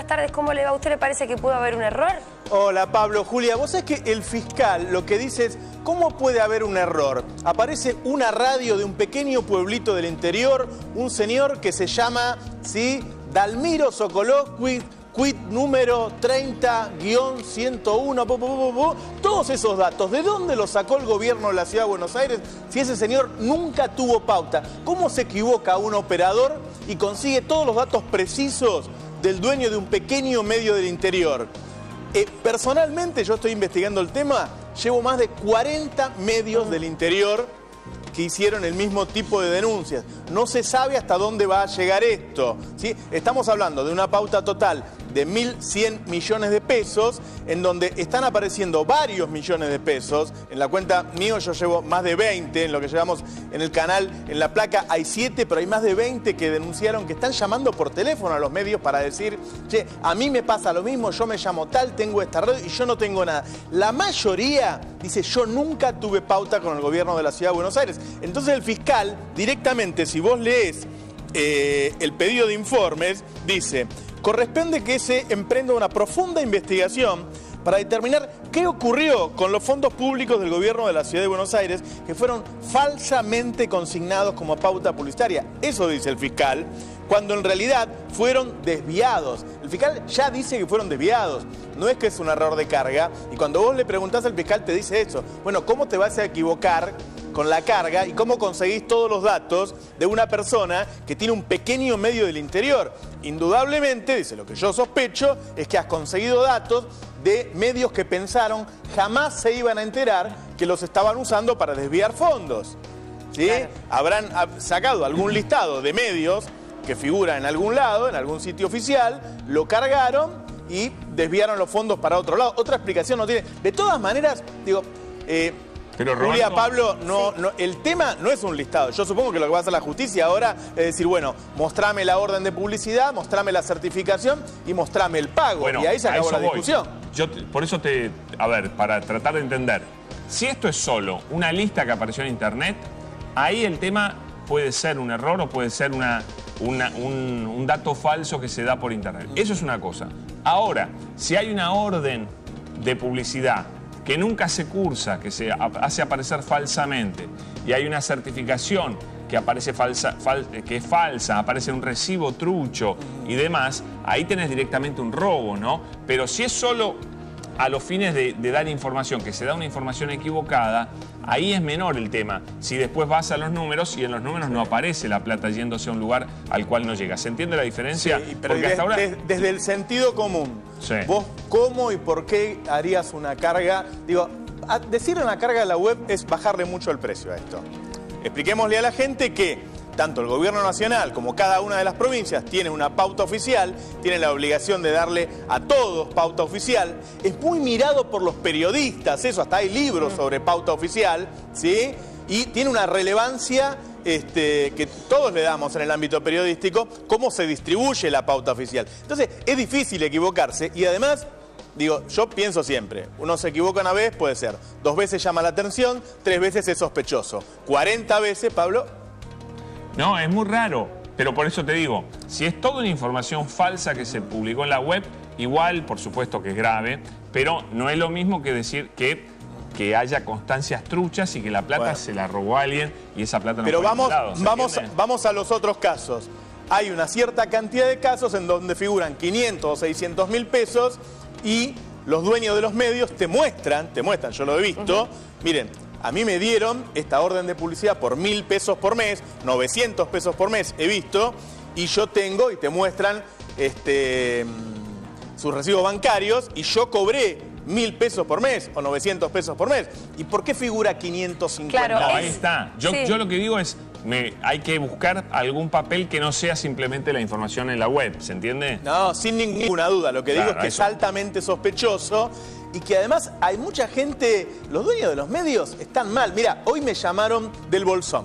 buenas tardes. ¿Cómo le va? ¿A usted le parece que pudo haber un error? Hola, Pablo. Julia, vos sabés que el fiscal lo que dice es, ¿cómo puede haber un error? Aparece una radio de un pequeño pueblito del interior, un señor que se llama, ¿sí?, Dalmiro Sokolov, quit número 30-101, todos esos datos, ¿de dónde los sacó el gobierno de la Ciudad de Buenos Aires si ese señor nunca tuvo pauta? ¿Cómo se equivoca un operador y consigue todos los datos precisos del dueño de un pequeño medio del interior? Personalmente, yo estoy investigando el tema, llevo más de 40 medios del interior que hicieron el mismo tipo de denuncias. No se sabe hasta dónde va a llegar esto, ¿sí? Estamos hablando de una pauta total de 1.100 millones de pesos, en donde están apareciendo varios millones de pesos. En la cuenta mío yo llevo más de 20, en lo que llevamos en el canal, en la placa hay 7, pero hay más de 20 que denunciaron, que están llamando por teléfono a los medios para decir, che, a mí me pasa lo mismo, yo me llamo tal, tengo esta red y yo no tengo nada. La mayoría dice, yo nunca tuve pauta con el gobierno de la Ciudad de Buenos Aires. Entonces el fiscal, directamente, si vos lees el pedido de informes, dice, corresponde que se emprenda una profunda investigación para determinar qué ocurrió con los fondos públicos del gobierno de la Ciudad de Buenos Aires que fueron falsamente consignados como pauta publicitaria. Eso dice el fiscal, cuando en realidad fueron desviados. El fiscal ya dice que fueron desviados, no es que es un error de carga. Y cuando vos le preguntás al fiscal te dice eso. Bueno, ¿cómo te vas a equivocar con la carga y cómo conseguís todos los datos de una persona que tiene un pequeño medio del interior? Indudablemente, dice, lo que yo sospecho es que has conseguido datos de medios que pensaron jamás se iban a enterar que los estaban usando para desviar fondos, ¿sí? Claro. Habrán sacado algún listado de medios que figura en algún lado, en algún sitio oficial, lo cargaron y desviaron los fondos para otro lado. Otra explicación no tiene. De todas maneras, digo, pero Julia, Roberto, Pablo, el tema no es un listado. Yo supongo que lo que va a hacer la justicia ahora es decir, bueno, mostrame la orden de publicidad, mostrame la certificación y mostrame el pago. Bueno, y ahí se acabó la discusión. Por eso a ver, para tratar de entender, si esto es solo una lista que apareció en internet, ahí el tema puede ser un error o puede ser un dato falso que se da por internet. Eso es una cosa. Ahora, si hay una orden de publicidad que nunca se cursa, que se hace aparecer falsamente, y hay una certificación que aparece que es falsa, aparece un recibo trucho y demás, ahí tenés directamente un robo, ¿no? Pero si es solo a los fines de dar información, que se da una información equivocada, ahí es menor el tema. Si después vas a los números y en los números no aparece la plata yéndose a un lugar al cual no llega. ¿Se entiende la diferencia? Sí, pero hasta ahora desde el sentido común, sí. ¿Vos cómo y por qué harías una carga? Digo, decir una carga a la web es bajarle mucho el precio a esto. Expliquémosle a la gente que tanto el gobierno nacional como cada una de las provincias tiene una pauta oficial, tiene la obligación de darle a todos pauta oficial. Es muy mirado por los periodistas, eso, hasta hay libros sobre pauta oficial, ¿sí? Y tiene una relevancia que todos le damos en el ámbito periodístico, cómo se distribuye la pauta oficial. Entonces, es difícil equivocarse y además, digo, yo pienso siempre, uno se equivoca una vez, puede ser, 2 veces llama la atención, 3 veces es sospechoso, 40 veces, Pablo. No, es muy raro, pero por eso te digo, si es toda una información falsa que se publicó en la web, igual, por supuesto que es grave, pero no es lo mismo que decir que haya constancias truchas y que la plata se la robó a alguien y esa plata no fue Pero lado, vamos a los otros casos. Hay una cierta cantidad de casos en donde figuran 500 o 600 mil pesos y los dueños de los medios te muestran, yo lo he visto, miren, a mí me dieron esta orden de publicidad por 1.000 pesos por mes, 900 pesos por mes, he visto, y yo tengo, y te muestran sus recibos bancarios, y yo cobré 1.000 pesos por mes o 900 pesos por mes. ¿Y por qué figura 550? Claro, no, ahí está. Yo lo que digo es, hay que buscar algún papel que no sea simplemente la información en la web, ¿se entiende? No, sin ninguna duda. Lo que digo es que es altamente sospechoso y que además hay mucha gente, los dueños de los medios están mal. Mira, hoy me llamaron del Bolsón.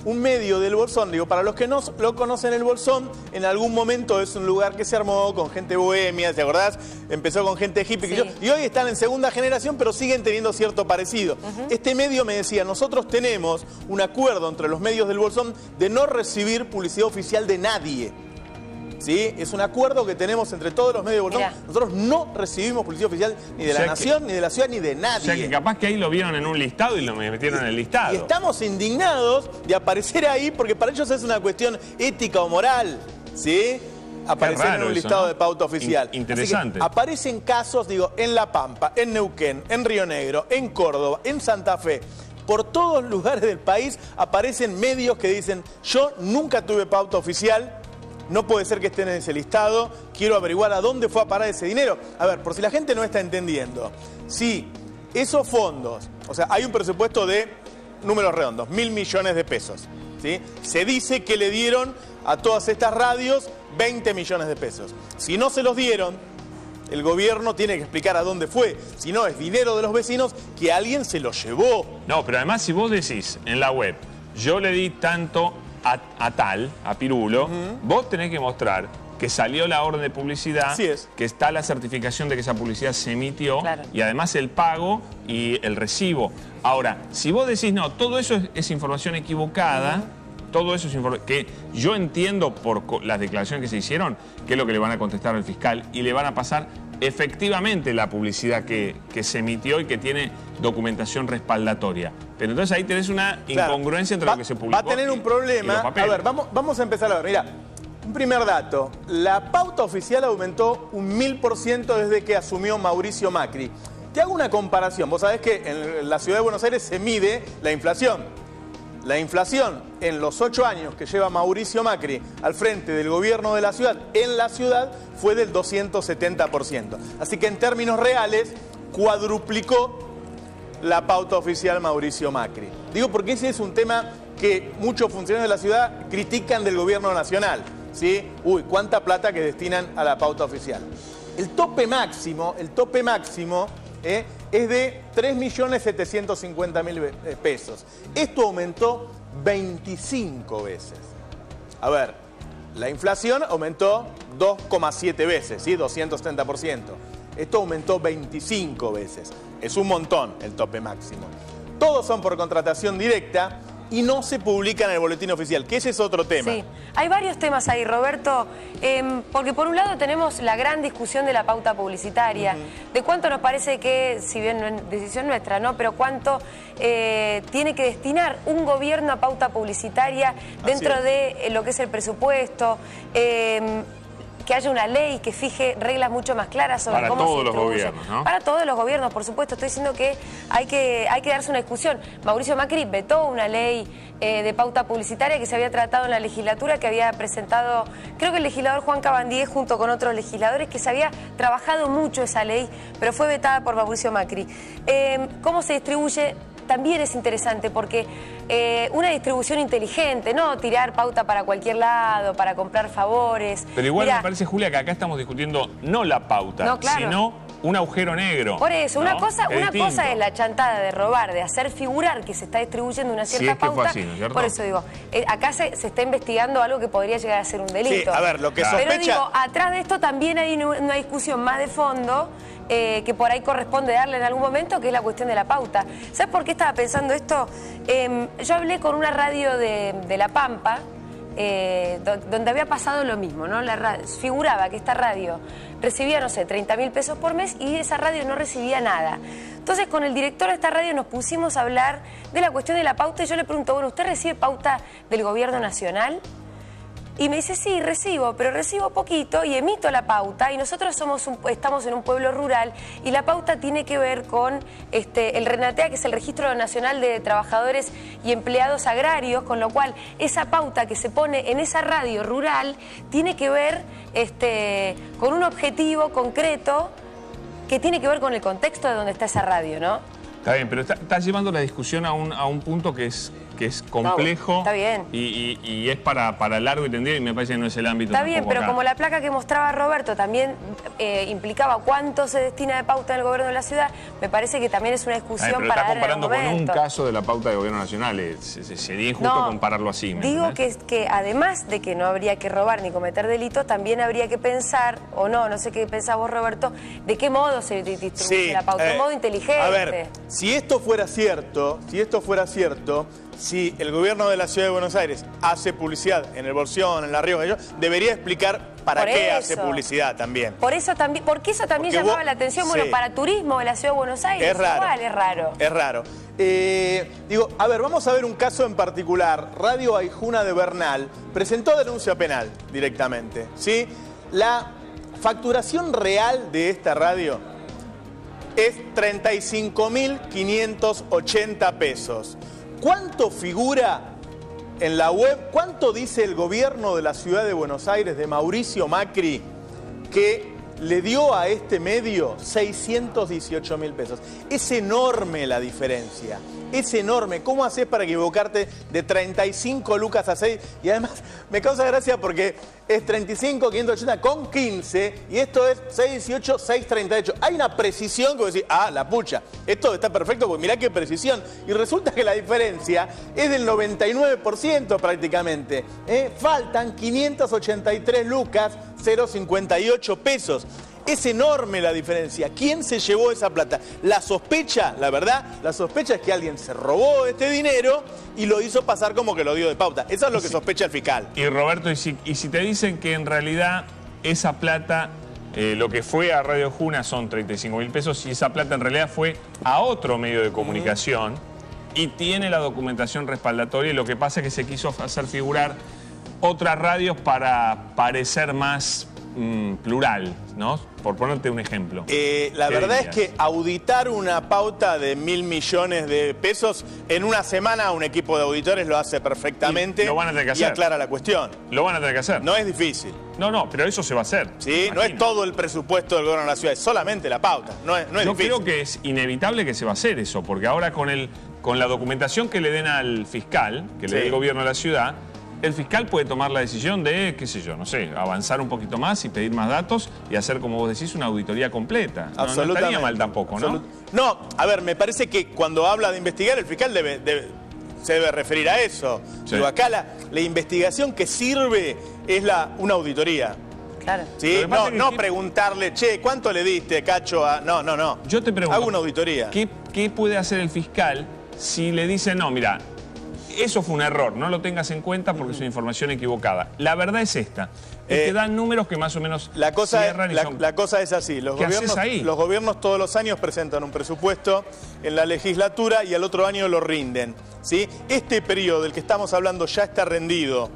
Un medio del Bolsón, digo, para los que no lo conocen, el Bolsón en algún momento es un lugar que se armó con gente bohemia, ¿te acordás? Empezó con gente hippie, sí. Y hoy están en segunda generación, pero siguen teniendo cierto parecido. Este medio me decía, nosotros tenemos un acuerdo entre los medios del Bolsón de no recibir publicidad oficial de nadie. ¿sí? Es un acuerdo que tenemos entre todos los medios de Bolsón. Nosotros no recibimos publicidad oficial ni de la Nación, ni de la ciudad, ni de nadie. O sea que capaz que ahí lo vieron en un listado y lo metieron en el listado. Y estamos indignados de aparecer ahí porque para ellos es una cuestión ética o moral, ¿sí? Aparecer en un listado, ¿no?, de pauta oficial. Interesante. Aparecen casos, digo, en La Pampa, en Neuquén, en Río Negro, en Córdoba, en Santa Fe. Por todos los lugares del país aparecen medios que dicen: yo nunca tuve pauta oficial, no puede ser que estén en ese listado, quiero averiguar a dónde fue a parar ese dinero. A ver, por si la gente no está entendiendo, si esos fondos, o sea, hay un presupuesto de, números redondos, 1.000 millones de pesos, ¿sí? Se dice que le dieron a todas estas radios 20 millones de pesos. Si no se los dieron, el gobierno tiene que explicar a dónde fue. Si no, es dinero de los vecinos que alguien se lo llevó. No, pero además si vos decís en la web, yo le di tanto a tal, a Pirulo, vos tenés que mostrar que salió la orden de publicidad, que está la certificación de que esa publicidad se emitió, y además el pago y el recibo. Ahora, si vos decís, no, todo eso es información equivocada, todo eso es información que yo entiendo por las declaraciones que se hicieron, que es lo que le van a contestar al fiscal, y le van a pasar efectivamente la publicidad que se emitió y que tiene documentación respaldatoria. Pero entonces ahí tenés una incongruencia entre lo que se publicó. Va a tener un problema. A ver, vamos a empezar a ver. Mira, un primer dato. La pauta oficial aumentó un 1000% desde que asumió Mauricio Macri. Te hago una comparación. Vos sabés que en la ciudad de Buenos Aires se mide la inflación. La inflación en los 8 años que lleva Mauricio Macri al frente del gobierno de la ciudad, en la ciudad, fue del 270%. Así que en términos reales, cuadruplicó la pauta oficial Mauricio Macri. Digo porque ese es un tema que muchos funcionarios de la ciudad critican del gobierno nacional, ¿sí? Uy, cuánta plata que destinan a la pauta oficial. El tope máximo es de 3.750.000 pesos. Esto aumentó 25 veces. A ver, la inflación aumentó 2,7 veces, ¿sí? 270%. Esto aumentó 25 veces. Es un montón el tope máximo. Todos son por contratación directa y no se publican en el boletín oficial, que ese es otro tema. Sí, hay varios temas ahí, Roberto, porque por un lado tenemos la gran discusión de la pauta publicitaria, de cuánto nos parece que, si bien no es decisión nuestra, ¿no?, pero cuánto tiene que destinar un gobierno a pauta publicitaria dentro de lo que es el presupuesto, que haya una ley que fije reglas mucho más claras sobre cómo se distribuye. Para todos los gobiernos, ¿no? Para todos los gobiernos, por supuesto. Estoy diciendo que hay que darse una discusión. Mauricio Macri vetó una ley de pauta publicitaria que se había tratado en la legislatura, que había presentado, creo que el legislador Juan Cabandier junto con otros legisladores, que se había trabajado mucho esa ley, pero fue vetada por Mauricio Macri. ¿Cómo se distribuye? También es interesante porque una distribución inteligente, no tirar pauta para cualquier lado, para comprar favores. Pero igual me parece, Julia, que acá estamos discutiendo no la pauta, sino un agujero negro. Por eso, ¿no? una cosa es la chantada de robar, de hacer figurar que se está distribuyendo una cierta pauta. Fue así, ¿no es cierto? Por eso digo, acá se está investigando algo que podría llegar a ser un delito. Sí, a ver, lo que sospecha... Pero digo, atrás de esto también hay una discusión más de fondo que por ahí corresponde darle en algún momento, que es la cuestión de la pauta. ¿Sabes por qué estaba pensando esto? Yo hablé con una radio de La Pampa, donde había pasado lo mismo, ¿no? Figuraba que esta radio recibía, no sé, 30.000 pesos por mes y esa radio no recibía nada. Entonces, con el director de esta radio nos pusimos a hablar de la cuestión de la pauta y yo le pregunto, bueno, ¿usted recibe pauta del gobierno nacional? Y me dice, sí, recibo, pero recibo poquito y emito la pauta, y nosotros estamos en un pueblo rural y la pauta tiene que ver con el RENATEA, que es el Registro Nacional de Trabajadores y Empleados Agrarios, con lo cual esa pauta que se pone en esa radio rural tiene que ver con un objetivo concreto que tiene que ver con el contexto de donde está esa radio, ¿no? Está bien, pero estás llevando la discusión a un punto que es complejo. Está bien. Y es para largo y tendido, y me parece que no es el ámbito. Está bien, pero acá. como la placa que mostraba Roberto también implicaba cuánto se destina de pauta en el gobierno de la ciudad, me parece que también es una discusión pero para está dar en comparando algún momento. con un caso de la pauta del gobierno nacional. Sería injusto compararlo así. Digo que además de que no habría que robar ni cometer delitos, también habría que pensar, o no sé qué pensás vos, Roberto, de qué modo se distribuye la pauta, de modo inteligente. A ver, si esto fuera cierto, si el gobierno de la Ciudad de Buenos Aires hace publicidad en el Bolsón, en La Rioja, debería explicar para qué hace publicidad también. Porque eso también llamaba la atención, bueno, para turismo de la Ciudad de Buenos Aires. Es raro. Igual es raro. Es raro. Digo, a ver, vamos a ver un caso en particular. Radio Aijuna de Bernal presentó denuncia penal directamente, ¿sí? La facturación real de esta radio es 35.580 pesos. ¿Cuánto figura en la web? ¿Cuánto dice el gobierno de la Ciudad de Buenos Aires de Mauricio Macri que le dio a este medio? 618.000 pesos. Es enorme la diferencia. Es enorme. ¿Cómo haces para equivocarte de 35 lucas a 6? Y además me causa gracia porque es 35.580 con 15 y esto es 618, 638. Hay una precisión que vos decís, la pucha, esto está perfecto porque mirá qué precisión. Y resulta que la diferencia es del 99% prácticamente. Faltan 583 lucas, 0,58 pesos. Es enorme la diferencia. ¿Quién se llevó esa plata? La sospecha, la verdad, la sospecha es que alguien se robó este dinero y lo hizo pasar como que lo dio de pauta. Eso es lo que sospecha el fiscal. Y Roberto, y si te dicen que en realidad esa plata, lo que fue a Radio Aijuna son 35.000 pesos y esa plata en realidad fue a otro medio de comunicación y tiene la documentación respaldatoria, y lo que pasa es que se quiso hacer figurar otras radios para parecer más plural, ¿no? Por ponerte un ejemplo. La verdad es que auditar una pauta de 1.000 millones de pesos en una semana, un equipo de auditores lo hace perfectamente. Y lo van a tener que hacer. Y aclara la cuestión. Lo van a tener que hacer. No es difícil. No, pero eso se va a hacer. Sí, no es todo el presupuesto del gobierno de la ciudad, es solamente la pauta. No es difícil. Yo creo que es inevitable que se va a hacer eso, porque ahora con la documentación que le den al fiscal, que le dé el gobierno de la ciudad, el fiscal puede tomar la decisión de, qué sé yo, no sé, avanzar un poquito más y pedir más datos y hacer, como vos decís, una auditoría completa. Absolutamente. No estaría mal tampoco, ¿no? No, a ver, me parece que cuando habla de investigar, el fiscal se debe referir a eso. Sí. Digo, acá la investigación que sirve es una auditoría. Claro. ¿Sí? No preguntarle, che, ¿cuánto le diste, Cacho? No. Yo te pregunto, hago una auditoría. ¿Qué puede hacer el fiscal si le dice, no, mira, eso fue un error, no lo tengas en cuenta porque es una información equivocada? La verdad es esta, es que dan números que más o menos la cosa es así, los gobiernos todos los años presentan un presupuesto en la legislatura y al otro año lo rinden, ¿sí? Este periodo del que estamos hablando ya está rendido,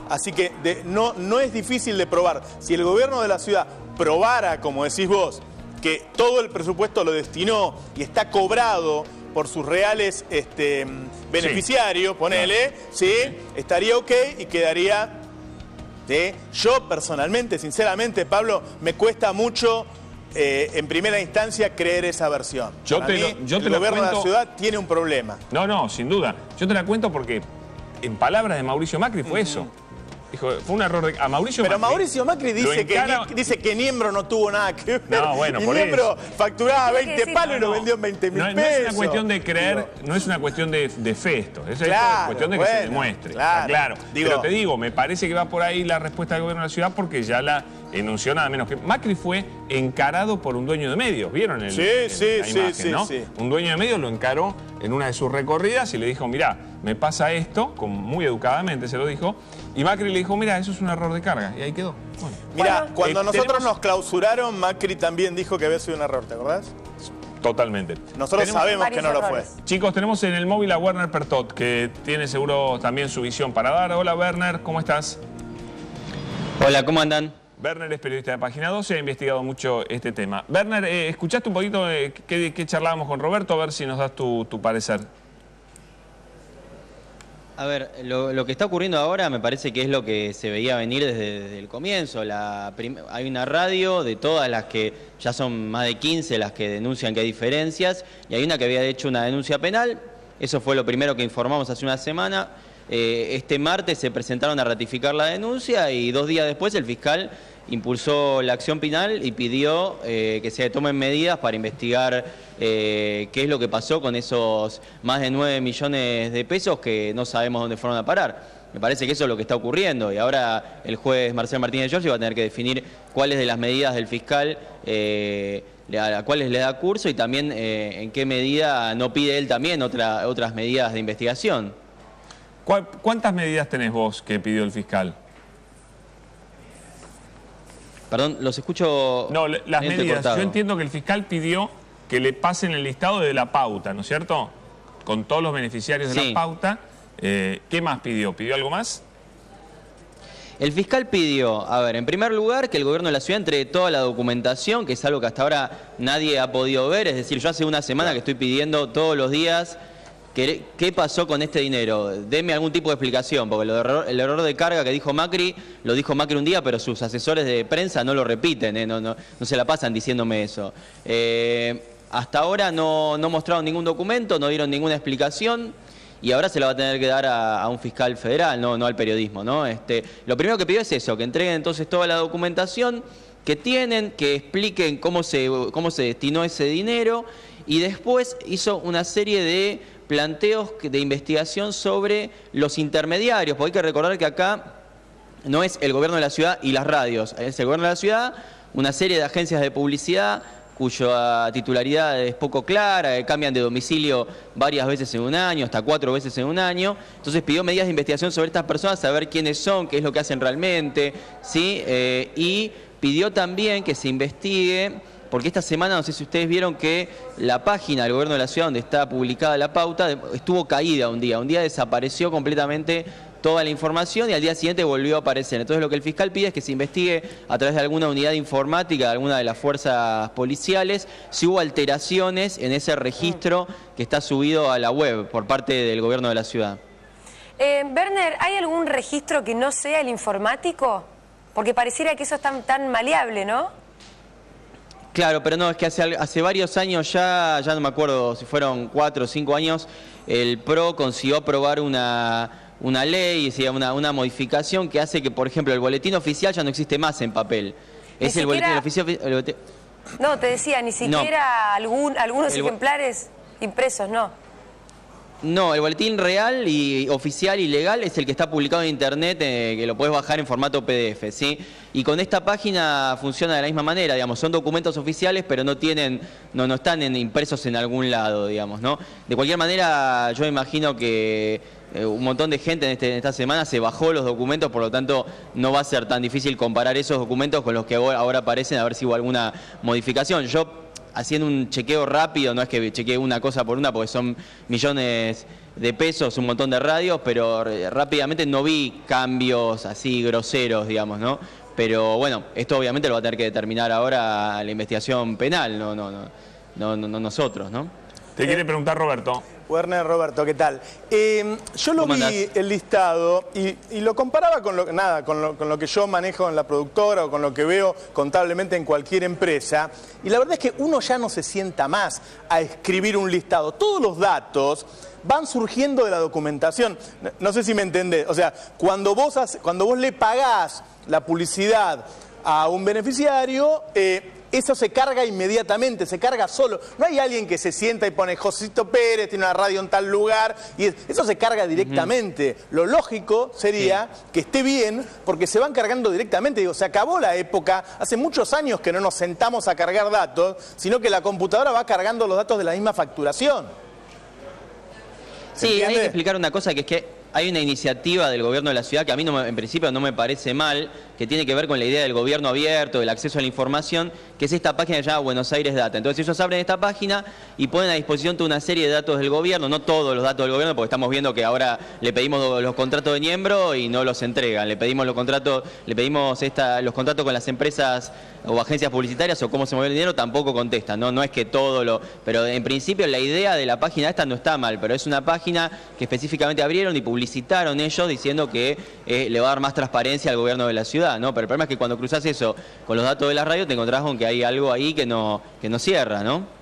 así que no es difícil de probar. Si el gobierno de la ciudad probara, como decís vos, que todo el presupuesto lo destinó y está cobrado por sus reales beneficiarios, ponele, ¿sí? Estaría ok y quedaría. ¿Sí? Yo personalmente, sinceramente, Pablo, me cuesta mucho en primera instancia creer esa versión. El gobierno de la ciudad tiene un problema. No, sin duda. Yo te la cuento porque en palabras de Mauricio Macri fue eso. Dijo, fue un error a Mauricio Macri. Pero Mauricio Macri dice que Niembro no tuvo nada que ver. No, bueno, y por Niembro eso facturaba 20 palos y lo vendió en 20.000 pesos. No es una cuestión de creer, no es una cuestión de fe esto. Es una cuestión de que se demuestre. Claro. Pero te digo, me parece que va por ahí la respuesta del gobierno de la ciudad porque ya la enunció nada menos que... Macri fue encarado por un dueño de medios, ¿vieron? La imagen, ¿no? Sí. Un dueño de medios lo encaró en una de sus recorridas y le dijo, mirá, me pasa esto, muy educadamente se lo dijo, y Macri le dijo, mira, eso es un error de carga, y ahí quedó. Bueno. Mira, cuando nosotros nos clausuraron, Macri también dijo que había sido un error, ¿te acordás? Totalmente. Nosotros sabemos que no lo fue. Chicos, tenemos en el móvil a Werner Pertot, que tiene seguro también su visión para dar. Hola, Werner, ¿cómo estás? Hola, ¿cómo andan? Werner es periodista de Página 12 y ha investigado mucho este tema. Werner, ¿escuchaste un poquito qué charlábamos con Roberto? A ver si nos das tu parecer. A ver, lo que está ocurriendo ahora me parece que es lo que se veía venir desde el comienzo. Hay una radio de todas las que, ya son más de 15 las que denuncian que hay diferencias, y hay una que había hecho una denuncia penal. Eso fue lo primero que informamos hace una semana. Este martes se presentaron a ratificar la denuncia y 2 días después el fiscal impulsó la acción penal y pidió que se tomen medidas para investigar qué es lo que pasó con esos más de 9 millones de pesos que no sabemos dónde fueron a parar. Me parece que eso es lo que está ocurriendo y ahora el juez Marcelo Martínez Giorgi va a tener que definir cuáles de las medidas del fiscal a cuáles le da curso y también en qué medida no pide él también otras medidas de investigación. ¿Cuántas medidas tenés vos que pidió el fiscal? Perdón, los escucho... No, las medidas. Yo entiendo que el fiscal pidió que le pasen el listado de la pauta, ¿no es cierto? Con todos los beneficiarios de la pauta. ¿Qué más pidió? ¿Pidió algo más? El fiscal pidió, a ver, en primer lugar, que el gobierno de la ciudad entregue toda la documentación, que es algo que hasta ahora nadie ha podido ver. Es decir, yo hace una semana que estoy pidiendo todos los días qué pasó con este dinero. Deme algún tipo de explicación, porque el error de carga que dijo Macri, lo dijo Macri un día, pero sus asesores de prensa no lo repiten, no se la pasan diciéndome eso. Hasta ahora no mostraron ningún documento, no dieron ninguna explicación. Y ahora se la va a tener que dar a un fiscal federal, no al periodismo, ¿no? Lo primero que pidió es eso, que entreguen entonces toda la documentación que tienen, que expliquen cómo se destinó ese dinero, y después hizo una serie de planteos de investigación sobre los intermediarios, porque hay que recordar que acá no es el gobierno de la ciudad y las radios, es el gobierno de la ciudad, una serie de agencias de publicidad, cuya titularidad es poco clara, cambian de domicilio varias veces en un año, hasta 4 veces en un año. Entonces pidió medidas de investigación sobre estas personas, saber quiénes son, qué es lo que hacen realmente, ¿sí? Y pidió también que se investigue, porque esta semana, no sé si ustedes vieron que la página del gobierno de la ciudad donde está publicada la pauta estuvo caída un día desapareció completamente toda la información y al día siguiente volvió a aparecer. Entonces lo que el fiscal pide es que se investigue a través de alguna unidad informática, de alguna de las fuerzas policiales, si hubo alteraciones en ese registro que está subido a la web por parte del gobierno de la ciudad. Werner, ¿hay algún registro que no sea el informático? Porque pareciera que eso es tan maleable, ¿no? Claro, pero no, es que hace varios años ya no me acuerdo si fueron 4 o 5 años, el PRO consiguió aprobar una ley, una modificación que hace que, por ejemplo, el boletín oficial ya no existe más en papel. Es el boletín oficial... No, te decía, ni siquiera algunos ejemplares impresos, no. No, el boletín real y oficial y legal es el que está publicado en internet, que lo puedes bajar en formato PDF, ¿sí? Y con esta página funciona de la misma manera, digamos, son documentos oficiales, pero no están impresos en algún lado, digamos, ¿no? De cualquier manera, yo imagino que un montón de gente en esta semana se bajó los documentos, por lo tanto no va a ser tan difícil comparar esos documentos con los que ahora aparecen, a ver si hubo alguna modificación. Yo, haciendo un chequeo rápido, no es que chequeé una cosa por una, porque son millones de pesos, un montón de radios, pero rápidamente no vi cambios así groseros, digamos, ¿no? Pero bueno, esto obviamente lo va a tener que determinar ahora la investigación penal, no nosotros, ¿no? Te quiere preguntar Roberto. Werner, Roberto, ¿qué tal? Yo lo vi el listado y lo comparaba con lo que yo manejo en la productora o con lo que veo contablemente en cualquier empresa. Y la verdad es que uno ya no se sienta más a escribir un listado. Todos los datos van surgiendo de la documentación. No sé si me entendés. O sea, cuando vos le pagás la publicidad a un beneficiario, eso se carga inmediatamente, se carga solo. No hay alguien que se sienta y pone Josito Pérez, tiene una radio en tal lugar, y eso se carga directamente. Lo lógico sería que esté bien, porque se van cargando directamente. Digo, se acabó la época, hace muchos años que no nos sentamos a cargar datos, sino que la computadora va cargando los datos de la misma facturación. Sí, hay que explicar una cosa, que es que hay una iniciativa del gobierno de la ciudad que a mí en principio no me parece mal, que tiene que ver con la idea del gobierno abierto, del acceso a la información, que es esta página que se llama Buenos Aires Data. Entonces ellos abren esta página y ponen a disposición toda una serie de datos del gobierno, no todos los datos del gobierno, porque estamos viendo que ahora le pedimos los contratos de Niembro y no los entregan, le pedimos los contratos con las empresas o agencias publicitarias o cómo se mueve el dinero, tampoco contestan, no es que pero en principio la idea de la página esta no está mal, pero es una página que específicamente abrieron y publicitaron ellos diciendo que le va a dar más transparencia al gobierno de la ciudad, ¿no? Pero el problema es que cuando cruzás eso con los datos de la radio te encontrás con que hay algo ahí que no cierra, ¿no?